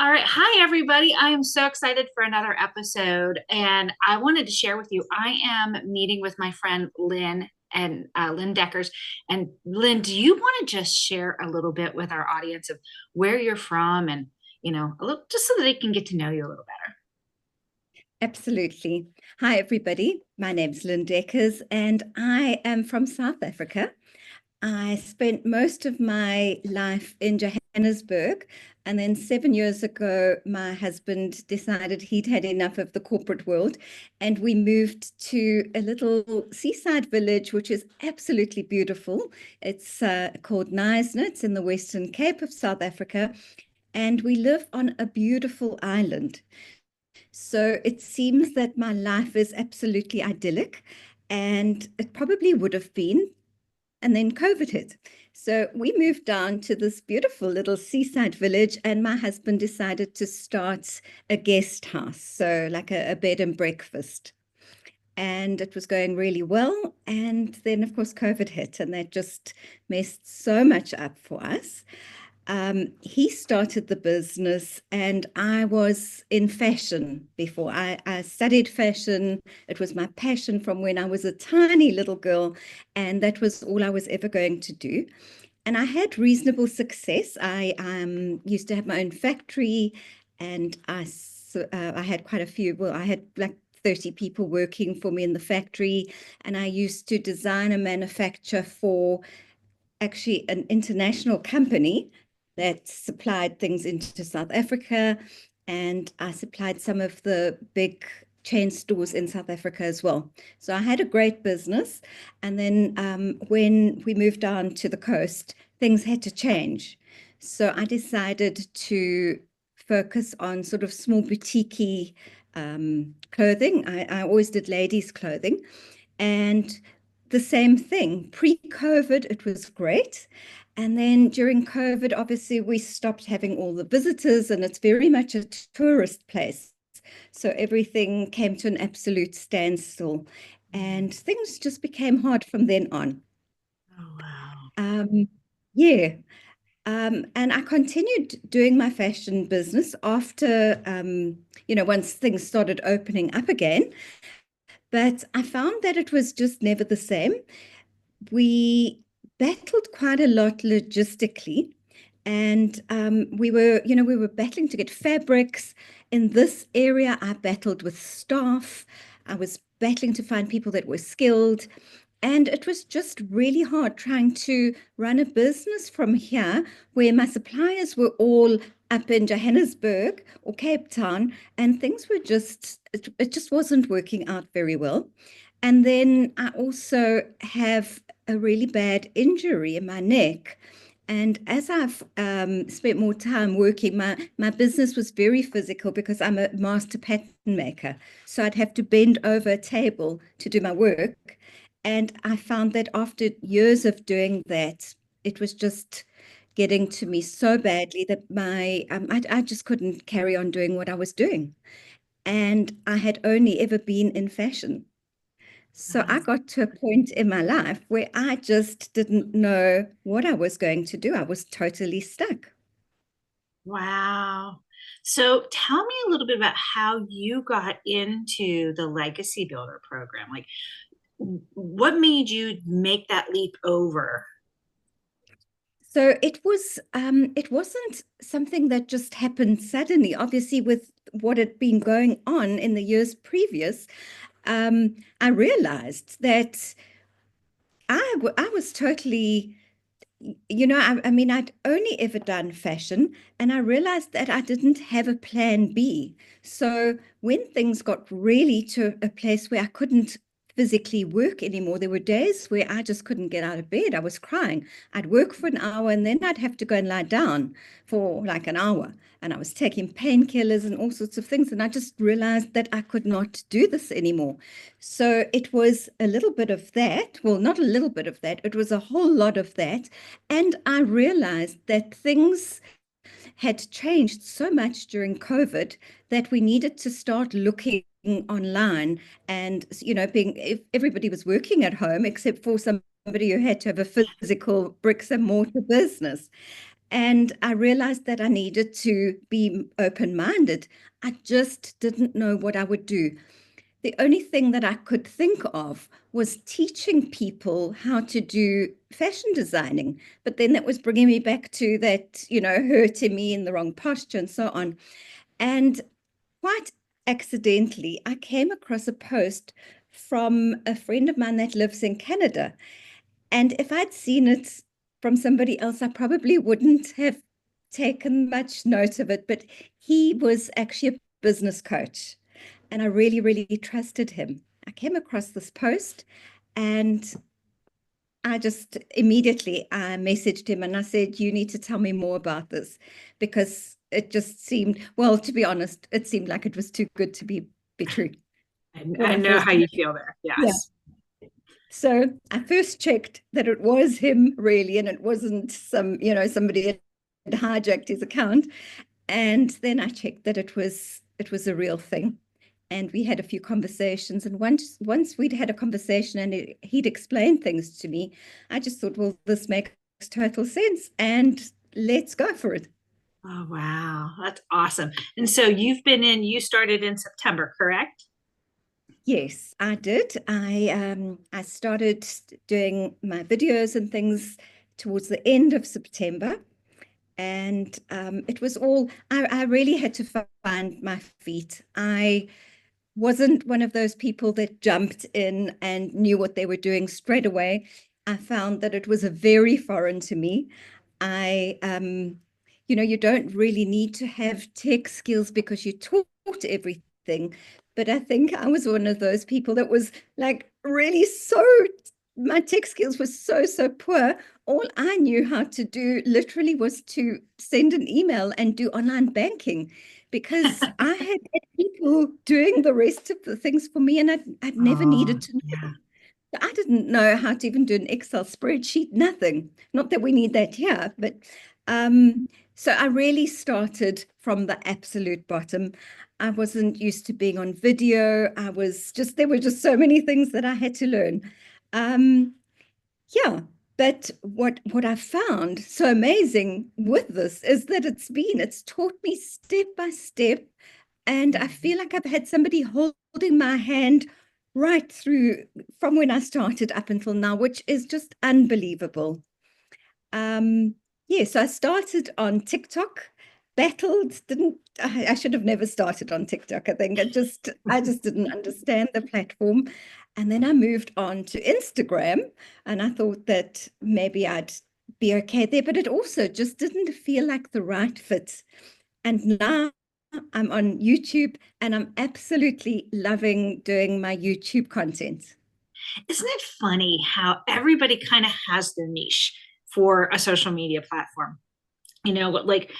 All right. Hi, everybody. I am so excited for another episode. And I wanted to share with you, I am meeting with my friend Lynn and Lynn Deckers. And Lynn, do you want to just share a little bit with our audience of where you're from and, a little just so that they can get to know you a little better? Absolutely. Hi, everybody. My name's Lynn Deckers, and I am from South Africa. I spent most of my life in Johannesburg, and then 7 years ago, my husband decided he'd had enough of the corporate world, and we moved to a little seaside village, which is absolutely beautiful. It's called Knysna. It's in the Western Cape of South Africa, and we live on a beautiful island. So it seems that my life is absolutely idyllic, and it probably would have been. And then COVID hit. So we moved down to this beautiful little seaside village, and my husband decided to start a guest house, so like a bed and breakfast. And it was going really well. And then, of course, COVID hit, and that just messed so much up for us. He started the business, and I was in fashion before. I studied fashion. It was my passion from when I was a tiny little girl, and that was all I was ever going to do. And I had reasonable success. I used to have my own factory, and I had quite a few. Well, I had like 30 people working for me in the factory, and I used to design and manufacture for actually an international company that supplied things into South Africa, and I supplied some of the big chain stores in South Africa as well. So I had a great business. And then when we moved down to the coast, things had to change. So I decided to focus on sort of small boutique clothing. I always did ladies' clothing. And the same thing, pre-COVID, it was great. And then during COVID, obviously, we stopped having all the visitors, and it's very much a tourist place. So everything came to an absolute standstill, Mhm. and things just became hard from then on. Oh, wow. Um, yeah. And I continued doing my fashion business after, once things started opening up again. But I found that it was just never the same. We battled quite a lot logistically, and we were battling to get fabrics. In this area, I battled with staff. I was battling to find people that were skilled. And it was just really hard trying to run a business from here where my suppliers were all up in Johannesburg or Cape Town, and things were it just wasn't working out very well. And then I also have a really bad injury in my neck. And as I've spent more time working, my business was very physical because I'm a master pattern maker. So I'd have to bend over a table to do my work. And I found that after years of doing that, it was just getting to me so badly that I just couldn't carry on doing what I was doing. And I had only ever been in fashion. So I got to a point in my life where I just didn't know what I was going to do. I was totally stuck. Wow. So tell me a little bit about how you got into the Legacy Builder program. Like, what made you make that leap over? So it wasn't something that just happened suddenly. Obviously, with what had been going on in the years previous, I realized that I was totally, I mean, I'd only ever done fashion, and I realized that I didn't have a plan B. So when things got really to a place where I couldn't physically work anymore, there were days where I just couldn't get out of bed. I was crying. I'd work for an hour, and then I'd have to go and lie down for like an hour. And I was taking painkillers and all sorts of things. And I just realized that I could not do this anymore. So it was a little bit of that. Well, not a little bit of that. It was a whole lot of that. And I realized that things had changed so much during COVID that we needed to start looking online. And, being if everybody was working at home except for somebody who had to have a physical bricks and mortar business. And I realized that I needed to be open-minded. I just didn't know what I would do. The only thing that I could think of was teaching people how to do fashion designing. But then that was bringing me back to that, hurting me in the wrong posture and so on. And quite accidentally, I came across a post from a friend of mine that lives in Canada. And if I'd seen it from somebody else, I probably wouldn't have taken much note of it. But he was actually a business coach, and I really, really trusted him. I came across this post, and I just immediately I messaged him and I said, "You need to tell me more about this," because it just seemed, well, to be honest, it seemed like it was too good to be true when I I know first how heard you it. feel there. Yeah. Yes. So I first checked that it was him really, and it wasn't somebody had hijacked his account. And then I checked that it was a real thing. And we had a few conversations. And once we'd had a conversation and he'd explained things to me, I just thought, well, this makes total sense. And let's go for it. Oh, wow. That's awesome. And so you started in September, correct? Yes, I did. I started doing my videos and things towards the end of September. And it was all, I really had to find my feet. I wasn't one of those people that jumped in and knew what they were doing straight away. I found that it was a very foreign to me. I, you don't really need to have tech skills because you're taught everything. But I think I was one of those people that was like really my tech skills were so poor. All I knew how to do literally was to send an email and do online banking because I had people doing the rest of the things for me and I'd never Oh, needed to know. yeah. I didn't know how to even do an Excel spreadsheet, nothing. Not that we need that here, but so I really started from the absolute bottom. I wasn't used to being on video. There were just so many things that I had to learn. Um, yeah, but what I found so amazing with this is that it's taught me step by step, and I feel like I've had somebody holding my hand right through from when I started up until now, which is just unbelievable. Um, yeah, so I started on TikTok, battled, didn't I should have never started on TikTok. I think I just didn't understand the platform. And then I moved on to Instagram and I thought that maybe I'd be okay there, but it also just didn't feel like the right fit. And now I'm on YouTube and I'm absolutely loving doing my YouTube content. Isn't it funny how everybody kind of has their niche for a social media platform? Like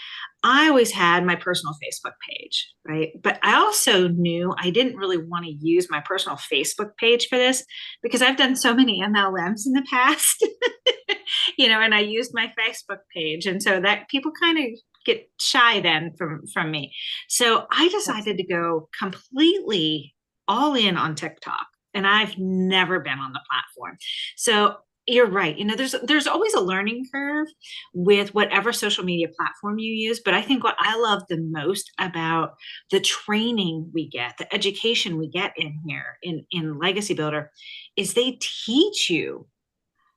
I always had my personal Facebook page, right? But I also knew I didn't really want to use my personal Facebook page for this because I've done so many MLMs in the past, and I used my Facebook page. And so that people kind of get shy then from me. So I decided to go completely all in on TikTok. And I've never been on the platform. So you're right. There's always a learning curve with whatever social media platform you use. But I think what I love the most about the training we get, the education we get in here in Legacy Builder, is they teach you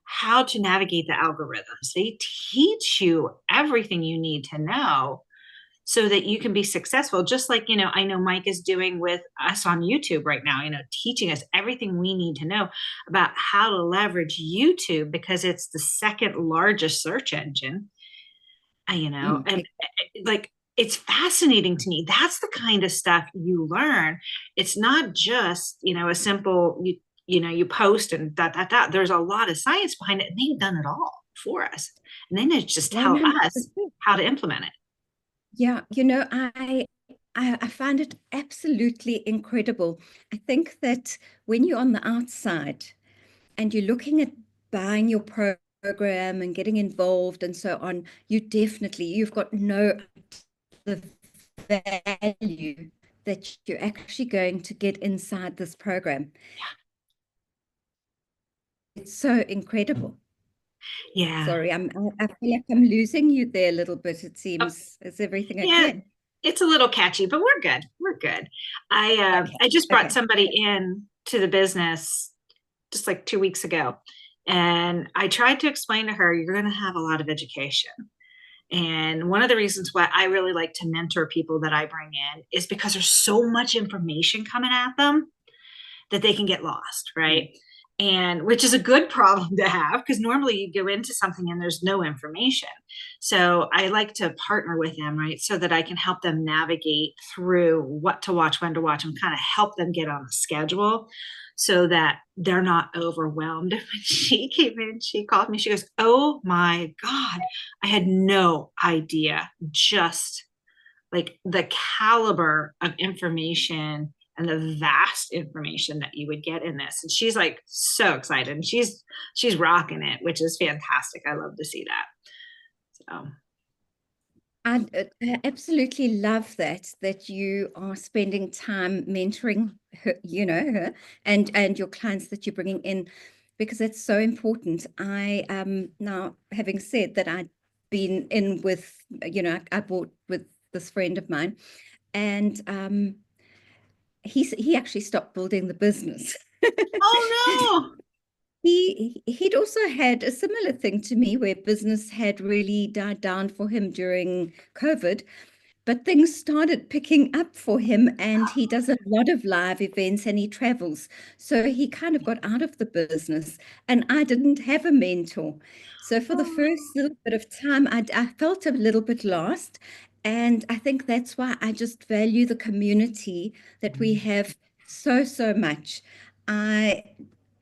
how to navigate the algorithms. They teach you everything you need to know so that you can be successful. Just like, I know Mike is doing with us on YouTube right now, teaching us everything we need to know about how to leverage YouTube because it's the second largest search engine, and like, it's fascinating to me. That's the kind of stuff you learn. It's not just, a simple, you post and there's a lot of science behind it and they've done it all for us. And then they just tell us 100%. how to implement it. Yeah, I find it absolutely incredible. I think that when you're on the outside and you're looking at buying your program and getting involved and so on, you've got no the value that you're actually going to get inside this program. It's so incredible. Yeah. Sorry, I feel like I'm losing you there a little bit. It Oh, seems. Is everything yeah. okay? It's a little catchy, but we're good. We're good. Okay, I just brought okay. somebody in to the business just like 2 weeks ago, and I tried to explain to her, you're going to have a lot of education. And one of the reasons why I really like to mentor people that I bring in is because there's so much information coming at them that they can get lost, Mm. right? And which is a good problem to have because normally you go into something and there's no information. So I like to partner with them, right? So that I can help them navigate through what to watch, when to watch, and kind of help them get on the schedule so that they're not overwhelmed. When she came in, she called me, she goes, "Oh my God, I had no idea just like the caliber of information and the vast information that you would get in this." And she's like so excited, and she's rocking it, which is fantastic. I love to see that. So I absolutely love that you are spending time mentoring her, her and your clients that you're bringing in, because it's so important. I now having said that, I'd been in with, I bought with this friend of mine, and he actually stopped building the business. oh He'd also had a similar thing to me where business had really died down for him during COVID, but things started picking up for him, and he does a lot of live events and he travels. So he kind of got out of the business, and I didn't have a mentor. So for the no. first little bit of time, I felt a little bit lost. And I think that's why I just value the community that we have so, so much. I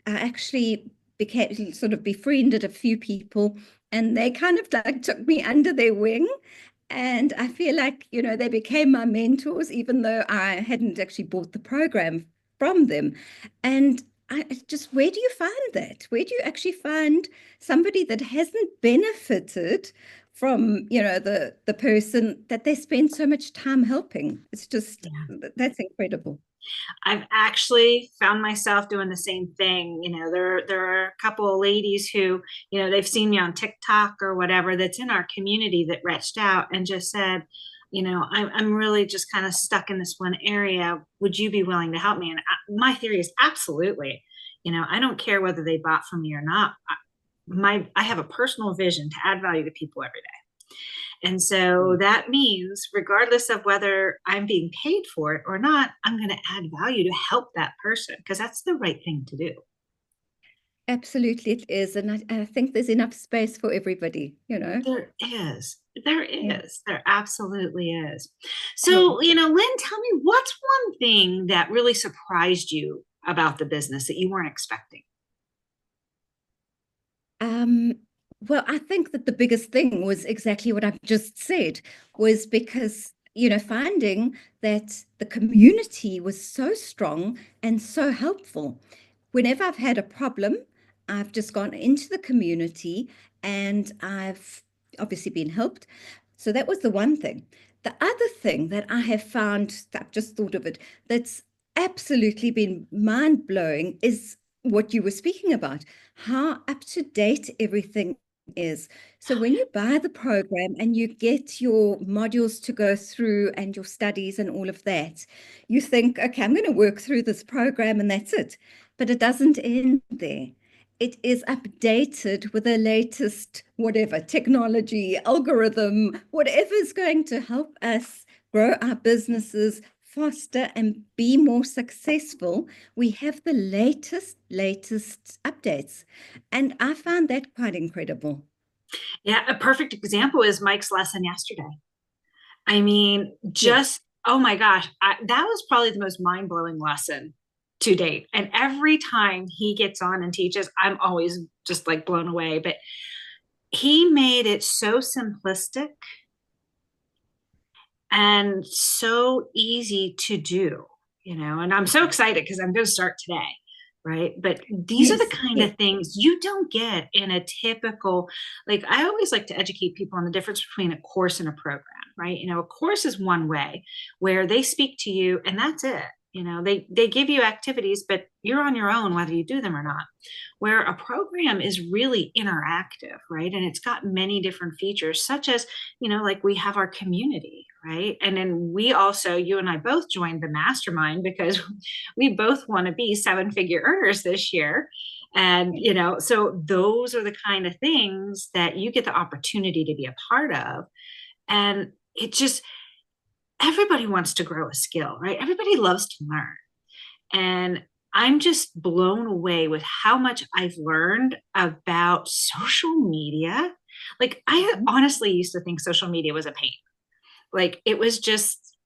I actually became sort of befriended a few people, and they kind of like took me under their wing. And I feel like, they became my mentors, even though I hadn't actually bought the program from them. And just, where do you find that? Where do you actually find somebody that hasn't benefited from, the person that they spend so much time helping? It's just, Yeah. that's incredible. I've actually found myself doing the same thing. There are a couple of ladies who, they've seen me on TikTok or whatever that's in our community that reached out and just said, I'm really just kind of stuck in this one area. Would you be willing to help me? And my theory is absolutely. I don't care whether they bought from me or not. I have a personal vision to add value to people every day. And so that means, regardless of whether I'm being paid for it or not, I'm going to add value to help that person because that's the right thing to do. Absolutely, it is. And I think there's enough space for everybody. There is. There Yeah. is. There absolutely is. Yeah. So, Lynn, tell me what's one thing that really surprised you about the business that you weren't expecting? Um, well, I think that the biggest thing was exactly what I've just said, was because, finding that the community was so strong and so helpful. Whenever I've had a problem, I've just gone into the community and I've obviously been helped. So that was the one thing. The other thing that I have found, I've just thought of it, that's absolutely been mind blowing is what you were speaking about, how up to date everything is. So when you buy the program and you get your modules to go through and your studies and all of that, you think, okay, I'm going to work through this program and that's it. But it doesn't end there. It is updated with the latest, whatever, technology, algorithm, whatever is going to help us grow our businesses faster and be more successful. We have the latest updates. And I found that quite incredible. Yeah, a perfect example is Mike's lesson yesterday. I mean, Yes. just, oh my gosh, that was probably the most mind blowing lesson to date. And every time he gets on and teaches, I'm always just like blown away. But he made it so simplistic and so easy to do, and I'm so excited because I'm going to start today. Right. But these are the Yes, kind yes. of things you don't get in a typical, like, I always like to educate people on the difference between a course and a program, right? A course is one way where they speak to you and that's it. They give you activities, but you're on your own whether you do them or not. Where a program is really interactive, right? And it's got many different features, such as, like we have our community, right? And then we also, you and I both joined the mastermind because we both want to be seven-figure earners this year. And, so those are the kind of things that you get the opportunity to be a part of. And it just, everybody wants to grow a skill, right? Everybody loves to learn. And I'm just blown away with how much I've learned about social media. Like, I Mhm. honestly used to think social media was a pain. Like, it was just,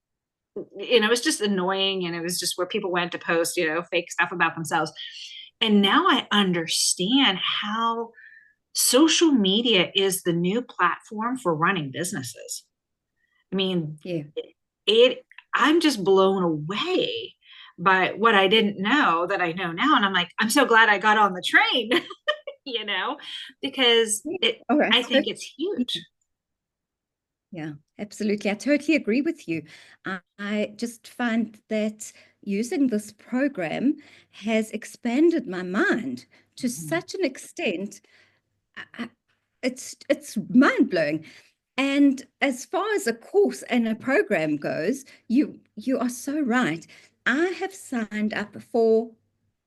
it was just annoying. And it was just where people went to post, fake stuff about themselves. And now I understand how social media is the new platform for running businesses. I mean, Yeah. it I'm just blown away by what I didn't know that I know now. And I'm like, I'm so glad I got on the train, you know, because Yeah. All right. I think it's Yeah, huge. yeah, absolutely. I totally agree with you. I just find that using this program has expanded my mind to Mhm. such an extent. I, it's mind blowing. And as far as a course and a program goes, you are so right. I have signed up for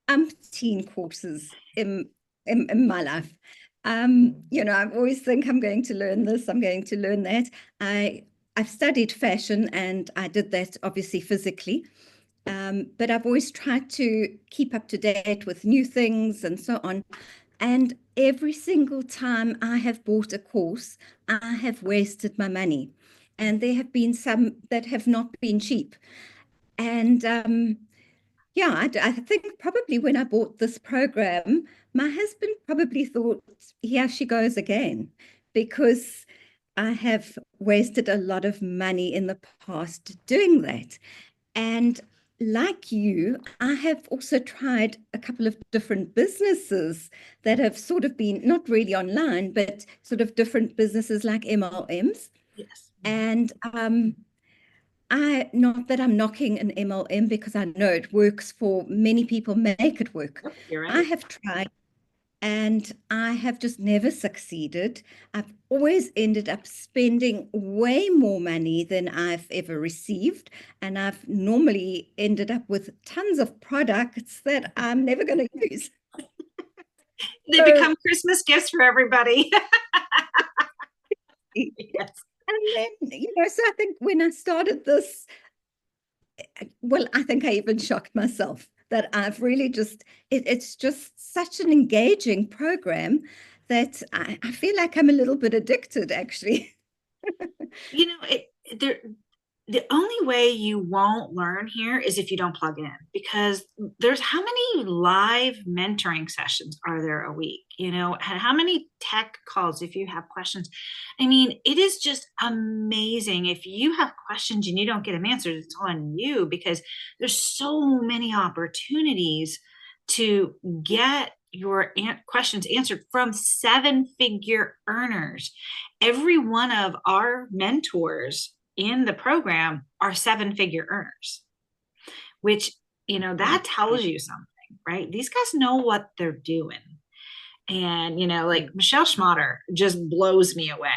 umpteen courses in my life. I always think I'm going to learn this, I'm going to learn that. I've studied fashion and I did that obviously physically. But I've always tried to keep up to date with new things and so on. And every single time I have bought a course, I have wasted my money. And there have been some that have not been cheap. And yeah, I think probably when I bought this program, my husband probably thought, here she goes again, because I have wasted a lot of money in the past doing that. And like you, I have also tried a couple of different businesses that have sort of been not really online, but sort of different businesses like MLMs. Yes. And not that I'm knocking an MLM because I know it works for many people, make it work. Yep, you're I right. have tried and I have just never succeeded. I've always ended up spending way more money than I've ever received. And I've normally ended up with tons of products that I'm never going to use. They So, become Christmas gifts for everybody. Yes. and then, so I think when I started this, well, I think I even shocked myself that I've really it's just such an engaging program that I feel like I'm a little bit addicted, actually. You know, there the only way you won't learn here is if you don't plug in, because there's how many live mentoring sessions are there a week, and how many tech calls if you have questions. I mean, it is just amazing. If you have questions and you don't get them answered, it's on you, because there's so many opportunities to get your questions answered from seven-figure earners. Every one of our mentors in the program are seven-figure earners, which, Yeah, that tells you something, right? These guys know what they're doing. And, yeah, like Michelle Schmatter just blows me away,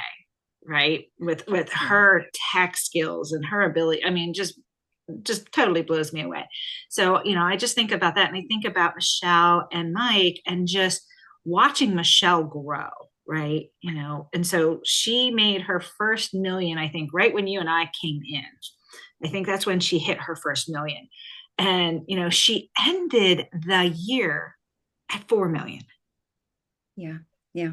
right? With yeah. her tech skills and her ability. I mean, just totally blows me away. So, I just think about that, and I think about Michelle and Mike and just watching Michelle grow, right? And so she made her first million, I think, right when you and I came in. I think that's when she hit her first million. And, she ended the year at 4 million. Yeah, yeah,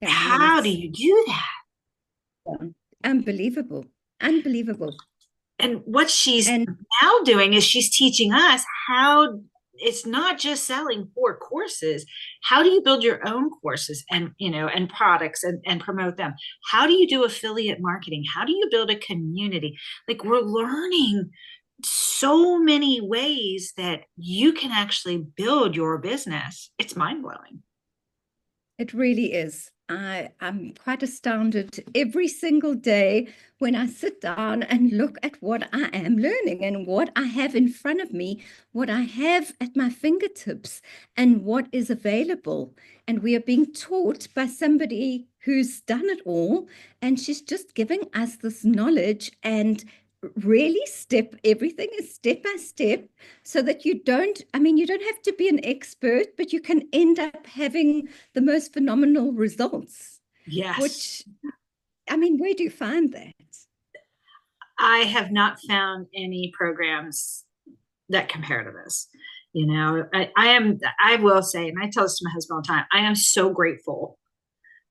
yeah. No, How do that's you do that? unbelievable. Unbelievable. And what she's And now doing is she's teaching us how it's not just selling four courses. How do you build your own courses and and products and promote them? How do you do affiliate marketing? How do you build a community? Like, we're learning so many ways that you can actually build your business. It's mind blowing. it really is. I'm quite astounded every single day when I sit down and look at what I am learning and what I have in front of me, what I have at my fingertips, and what is available. And we are being taught by somebody who's done it all, and she's just giving us this knowledge and really everything is step by step so that you don't have to be an expert, but you can end up having the most phenomenal results, Yes. which, where do you find that? I have not found any programs that compare to this. I will say, and I tell this to my husband all the time, I am so grateful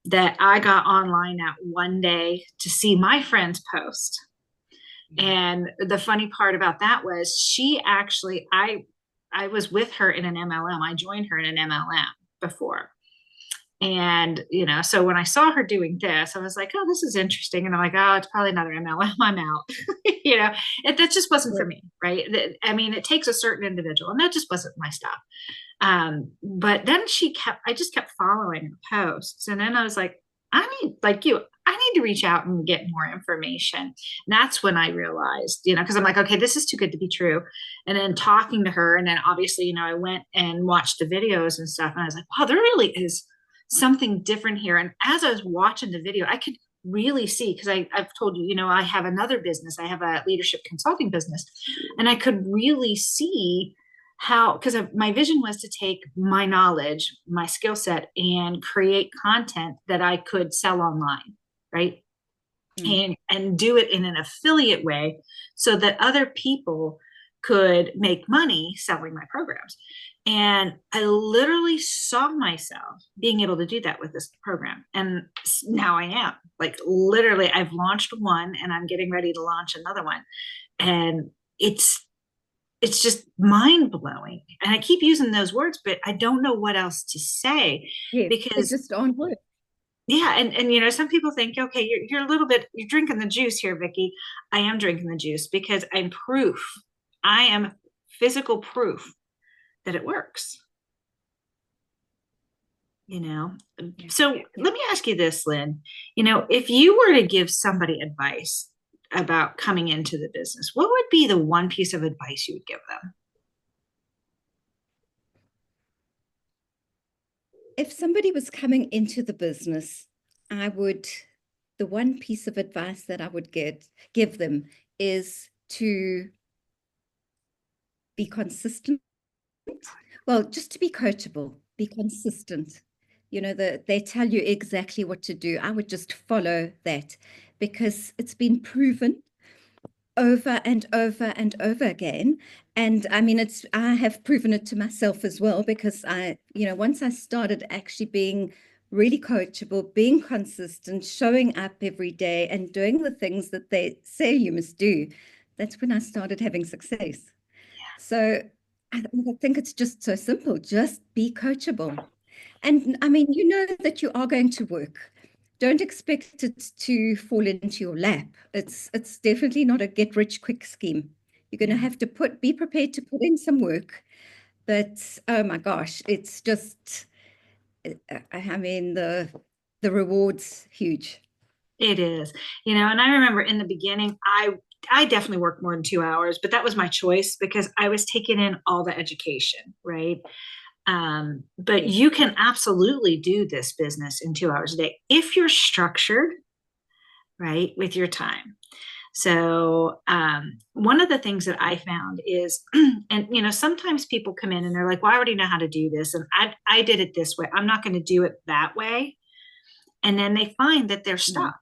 that I got online that one day to see my friends post. And the funny part about that was she actually, I was with her in an MLM. I joined her in an MLM before. And, so when I saw her doing this, I was like, oh, this is interesting. And I'm like, oh, it's probably another MLM. I'm out. That just wasn't for me. Right. I mean, it takes a certain individual, and that just wasn't my stuff. But then I just kept following her posts. And then I was like, I need to reach out and get more information. And that's when I realized, because I'm like, okay, this is too good to be true. And then talking to her, and then obviously, I went and watched the videos and stuff. And I was like, wow, there really is something different here. And as I was watching the video, I could really see, because I've told you, I have another business. I have a leadership consulting business. And I could really see how, because my vision was to take my knowledge, my skill set, and create content that I could sell online, right? And do it in an affiliate way so that other people could make money selling my programs. And I literally saw myself being able to do that with this program. And now I am, like, literally, I've launched one and I'm getting ready to launch another one. And it's just mind blowing. And I keep using those words, but I don't know what else to say, Yes, because it's just on work. yeah. And, some people think, okay, you're drinking the juice here, Vicky. I am drinking the juice because I am physical proof that it works, you know? So let me ask you this, Lynn, if you were to give somebody advice about coming into the business, what would be the one piece of advice you would give them? If somebody was coming into the business, the one piece of advice that I would give them is to be consistent. Well, just to be coachable, be consistent. They tell you exactly what to do. I would just follow that, because it's been proven over and over and over again. And I have proven it to myself as well, because once I started actually being really coachable, being consistent, showing up every day and doing the things that they say you must do, that's when I started having success. So I think it's just so simple. Just be coachable. And that you are going to work. Don't expect it to fall into your lap. It's definitely not a get rich quick scheme. You're going to have to be prepared to put in some work. But oh my gosh, it's just, the reward's huge. It is, and I remember in the beginning, I definitely worked more than 2 hours, but that was my choice because I was taking in all the education, right? But Yes. you can absolutely do this business in 2 hours a day if you're structured, right, with your time. So one of the things that I found is, and sometimes people come in and they're like, well, I already know how to do this. And I did it this way. I'm not going to do it that way. And then they find that they're No. stuck.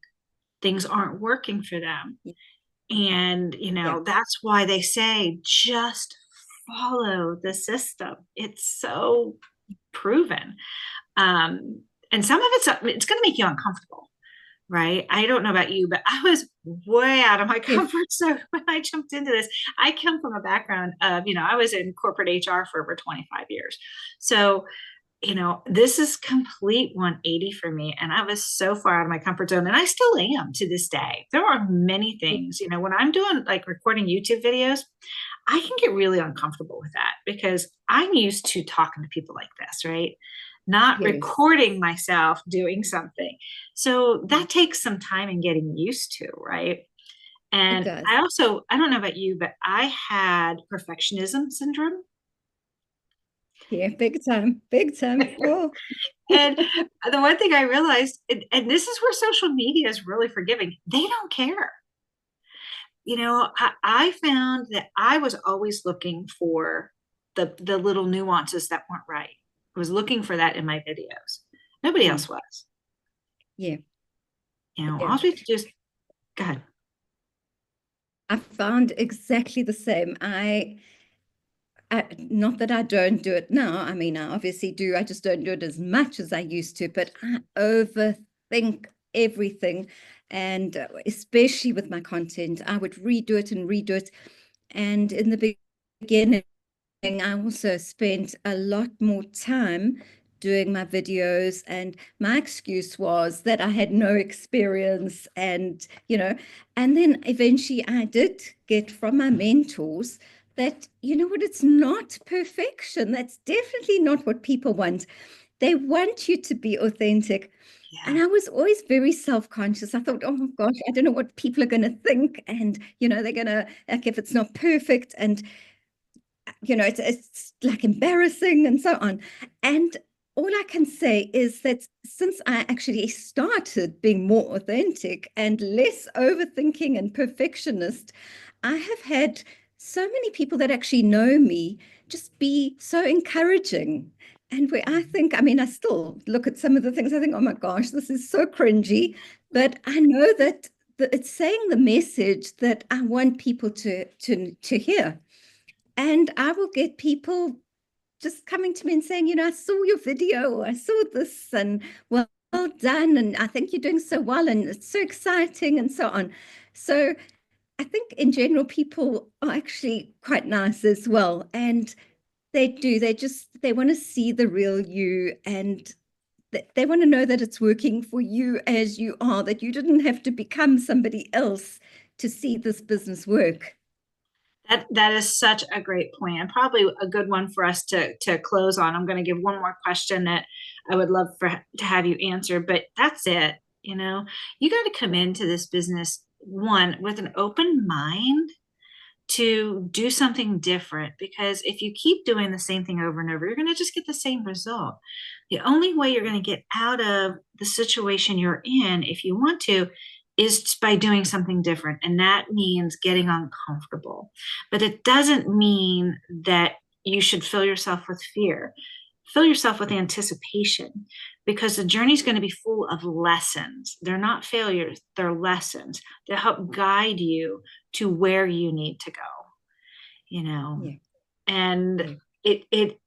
Things aren't working for them. Yeah. And, Yeah. that's why they say just follow the system. It's so proven. And some of it's going to make you uncomfortable, right? I don't know about you, but I was way out of my Yes. comfort zone when I jumped into this. I come from a background of, I was in corporate HR for over 25 years. So, this is complete 180 for me. And I was so far out of my comfort zone, and I still am to this day. There are many things, when I'm doing like recording YouTube videos, I can get really uncomfortable with that because I'm used to talking to people like this, right? not Yes, recording myself doing something. So that takes some time and getting used to, right? it And does. I also, I don't know about you, but I had perfectionism syndrome. Yeah, big time, big time. Oh, And the one thing I realized, and this is where social media is really forgiving, they don't care. I found that I was always looking for the little nuances that weren't right. I was looking for that in my videos. Nobody mm, else was. yeah, yeah. All we have to do is, God, I found exactly the same. Not that I don't do it now. I mean, I obviously do. I just don't do it as much as I used to, but I overthink everything. And especially with my content, I would redo it and redo it. And in the beginning, I also spent a lot more time doing my videos, and my excuse was that I had no experience, and then eventually I did get from my mentors that, you know what, it's not perfection. That's definitely not what people want. They want you to be authentic. And yeah. I was always very self-conscious. I thought, oh my gosh, I don't know what people are going to think. And, they're going to, like, if it's not perfect. And it's like embarrassing and so on. And all I can say is that since I actually started being more authentic and less overthinking and perfectionist, I have had so many people that actually know me just be so encouraging. And where I think, I mean, I still look at some of the things, I think, oh my gosh, this is so cringy. But I know that it's saying the message that I want people to hear. And I will get people just coming to me and saying, I saw your video, or I saw this, and well done. And I think you're doing so well, and it's so exciting, and so on. So I think in general, people are actually quite nice as well. And they want to see the real you, and they want to know that it's working for you as you are, that you didn't have to become somebody else to see this business work. That is such a great point, and probably a good one for us to close on. I'm going to give one more question that I would love to have you answer, but that's it. You got to come into this business one with an open mind to do something different, because if you keep doing the same thing over and over, you're going to just get the same result. The only way you're going to get out of the situation you're in, if you want to, is by doing something different. And that means getting uncomfortable. But it doesn't mean that you should fill yourself with fear. Fill yourself with anticipation, because the journey is going to be full of lessons. They're not failures, they're lessons that help guide you to where you need to go, you know. Yeah, And yeah. it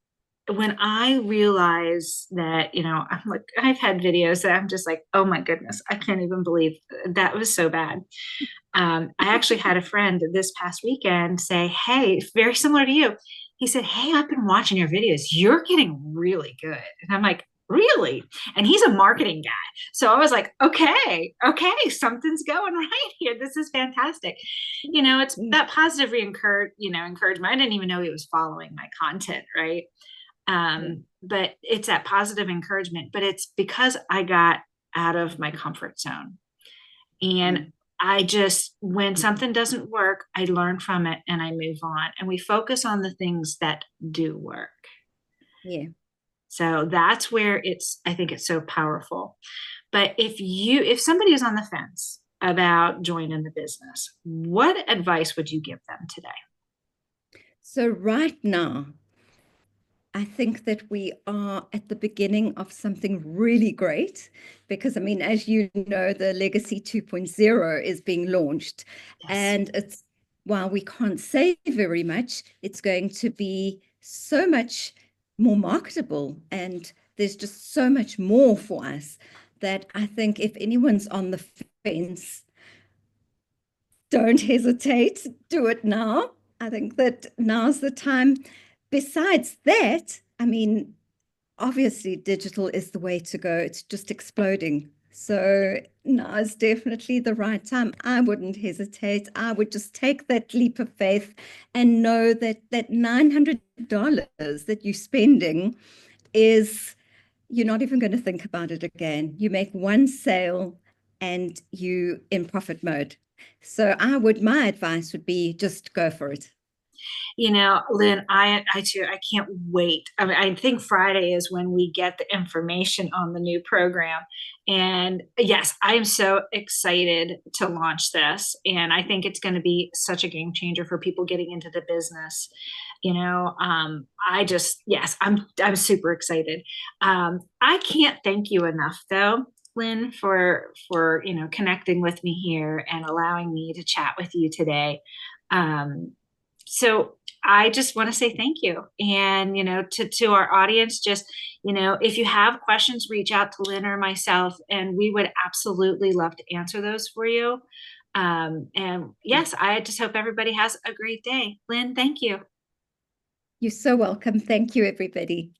when I realize that, I'm like, I've had videos that I'm just like, oh my goodness, I can't even believe that was so bad. I actually had a friend this past weekend say, hey, very similar to you. He said, hey, I've been watching your videos. You're getting really good. And I'm like, really? And he's a marketing guy. So I was like, okay, something's going right here. This is fantastic. It's Mm, that positive encouragement. I didn't even know he was following my content, right? yeah. But it's that positive encouragement, but it's because I got out of my comfort zone. And Mm, I just, when something doesn't work, I learn from it and I move on. And we focus on the things that do work. yeah. So that's where I think it's so powerful. But if somebody is on the fence about joining the business, what advice would you give them today? So right now, I think that we are at the beginning of something really great because, I mean, as you know, the Legacy 2.0 is being launched. Yes. And while we can't say very much, it's going to be so much more marketable. And there's just so much more for us that I think if anyone's on the fence, don't hesitate, do it now. I think that now's the time. Besides that, I mean, obviously digital is the way to go. It's just exploding. So now is definitely the right time. I wouldn't hesitate. I would just take that leap of faith and know that that $900 that you're spending is you're not even going to think about it again. You make one sale and you in profit mode. So my advice would be just go for it. Lynn, I too, I can't wait. I mean, I think Friday is when we get the information on the new program. And yes, I am so excited to launch this. And I think it's going to be such a game changer for people getting into the business. Yes, I'm super excited. I can't thank you enough though, Lynn, for connecting with me here and allowing me to chat with you today. So I just want to say thank you. And, to our audience, just, if you have questions, reach out to Lynn or myself, and we would absolutely love to answer those for you. And yes, I just hope everybody has a great day. Lynn, thank you. You're so welcome. Thank you, everybody.